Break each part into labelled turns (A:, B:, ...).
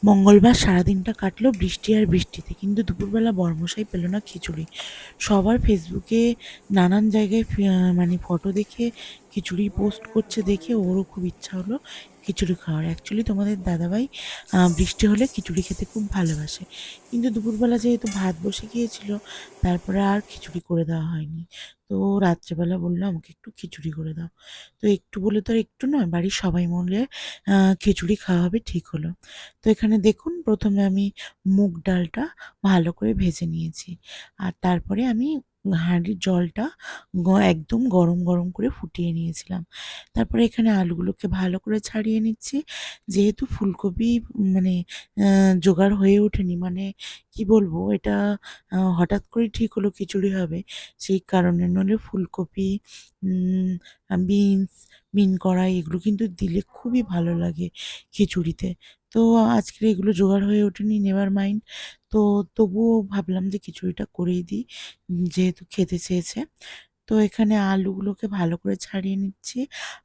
A: মঙ্গলবার সারাদিনটা কাটলো বৃষ্টি আর বৃষ্টিতে, কিন্তু দুপুরবেলা বরমশাই পেল না খিচুড়ি। সবার ফেসবুকে নানান জায়গায় মানে ফটো দেখে খিচুড়ি পোস্ট করছে দেখে ওরও খুব ইচ্ছা হলো খিচুড়ি খাওয়ার। অ্যাকচুয়ালি তোমাদের দাদাভাই বৃষ্টি হলে খিচুড়ি খেতে খুব ভালোবাসে, কিন্তু দুপুরবেলা যেহেতু ভাত বসে গিয়েছিল, তারপরে আর খিচুড়ি করে দেওয়া হয়নি। তো রাত্রেবেলা বললো আমাকে একটু খিচুড়ি করে দাও। তো একটু বলে তো আর একটু নয়, বাড়ির সবাই মিলে খিচুড়ি খাওয়া হবে ঠিক হলো। তো এখানে দেখুন, প্রথমে আমি মুগ ডালটা ভালো করে ভেজে নিয়েছি, আর তারপরে আমি হাঁড়ির জলটা একদম গরম গরম করে ফুটিয়ে নিয়েছিলাম। তারপরে এখানে আলুগুলোকে ভালো করে ছাড়িয়ে নিচ্ছি। যেহেতু ফুলকপি মানে জোগাড় হয়ে ওঠেনি, মানে কি বলবো, এটা হঠাৎ করে ঠিক হলো খিচুড়ি হবে, সেই কারণে। নইলে ফুলকপি, বিনস, মিন কড়াই এগুলো কিন্তু দিলে খুবই ভালো লাগে খিচুড়িতে। তো আজকের এগুলো জোগাড় হয়ে ওঠেনি, নেভার মাইন্ড। তো তবুও ভাবলাম যে খিচুড়িটা করেই দিই, যেহেতু খেতে চেয়েছে। তো এখানে আলুগুলোকে ভালো করে ছাড়িয়ে নিচ্ছি।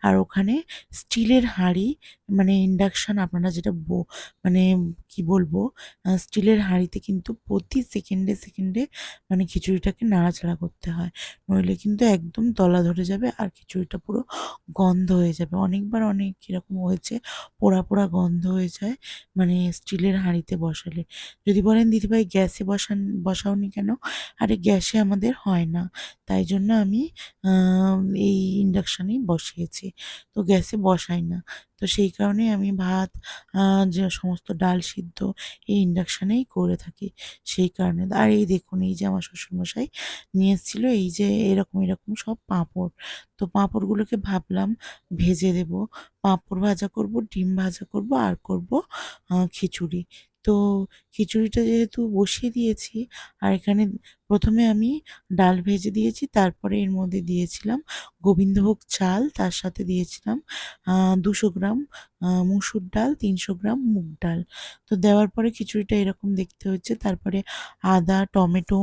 A: আর ওখানে স্টিলের হাঁড়ি, মানে ইন্ডাকশন, আপনারা যেটা মানে কি বলবো, স্টিলের হাঁড়িতে কিন্তু প্রতি সেকেন্ডে সেকেন্ডে মানে খিচুড়িটাকে নাড়াচাড়া করতে হয়, নইলে কিন্তু একদম তলা ধরে যাবে আর খিচুড়িটা পুরো গন্ধ হয়ে যাবে। অনেকবার অনেক এরকম হয়েছে, পোড়া পোড়া গন্ধ হয়ে যায় মানে স্টিলের হাঁড়িতে বসালে। যদি বলেন দিদিভাই গ্যাসে বসাওনি কেন? আরে গ্যাসে আমাদের হয় না, তাই জন্য আমি এই ইন্ডাকশানেই বসিয়েছি। তো গ্যাসে বসাই না। তো সেই কারণেই আমি ভাত, যে সমস্ত ডাল সিদ্ধ এই ইন্ডাকশানেই করে থাকি। সেই কারণে। আর এই দেখুন, এই যে আমার শ্বশুরমশাই নিয়ে এসেছিল এই যে এরকম এরকম সব পাঁপড়। তো পাঁপড়গুলোকে ভাবলাম ভেজে দেবো। পাঁপড় ভাজা করব, ডিম ভাজা করব, আর করব খিচুড়ি। তো খিচুড়িটা যেহেতু বসিয়ে দিয়েছি, আর এখানে প্রথমে আমি ডাল ভেজে দিয়েছি, তারপরে এর মধ্যে দিয়েছিলাম গোবিন্দভোগ চাল, তার সাথে দিয়েছিলাম 200 গ্রাম মুসুর ডাল, 300 গ্রাম মুগ ডাল। তো দেওয়ার পরে খিচুড়িটা এরকম দেখতে হচ্ছে। তারপরে আদা, টমেটো,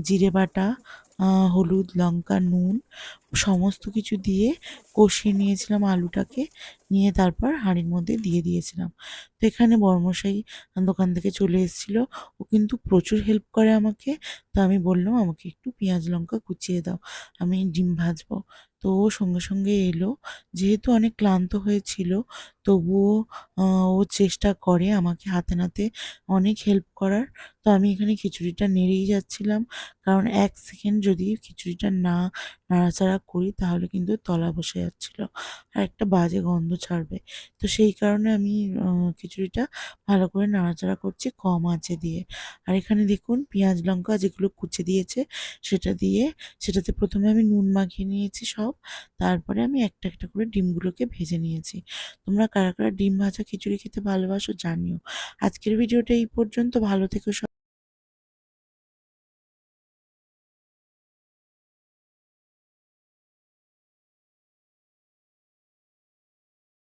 A: জিরে বাটা, হলুদ, লঙ্কা, নুন সমস্ত কিছু দিয়ে কষিয়ে নিয়েছিলাম আলুটাকে। নিয়ে তারপর হাঁড়ির মধ্যে দিয়ে দিয়েছিলাম। তো এখানে বরমশাই দোকান থেকে চলে এসেছিল। ও কিন্তু প্রচুর হেল্প করে আমাকে। তো আমি বললাম আমাকে একটু পেঁয়াজ লঙ্কা কুচিয়ে দাও, আমি ডিম ভাজবো। তো ও সঙ্গে সঙ্গে এলো। যেহেতু অনেক ক্লান্ত হয়েছিল, তবুও ও চেষ্টা করে আমাকে হাতে নাতে অনেক হেল্প করার। তো আমি এখানে খিচুড়িটা নেড়েই যাচ্ছিলাম, কারণ এক সেকেন্ড যদি খিচুড়িটা না নাড়াচাড়া করি তাহলে কিন্তু তলা বসে যাচ্ছিল আর একটা বাজে গন্ধ ছাড়বে। তো সেই কারণে আমি খিচুড়িটা ভালো করে নাড়াচাড়া করছি কম আঁচে দিয়ে। আর এখানে দেখুন, পেঁয়াজ লঙ্কা যেগুলো কুচে দিয়েছে সেটা দিয়ে, সেটাতে প্রথমে আমি নুন মাখিয়ে নিয়েছি সব। তারপরে আমি একটা একটা করে ডিমগুলোকে ভেজে নিয়েছি। তোমরা কারা কারা ডিম ভাজা খিচুড়ি খেতে ভালোবাসো জানিও। আজকের ভিডিওটা এই পর্যন্ত। ভালো থেকো সবাই।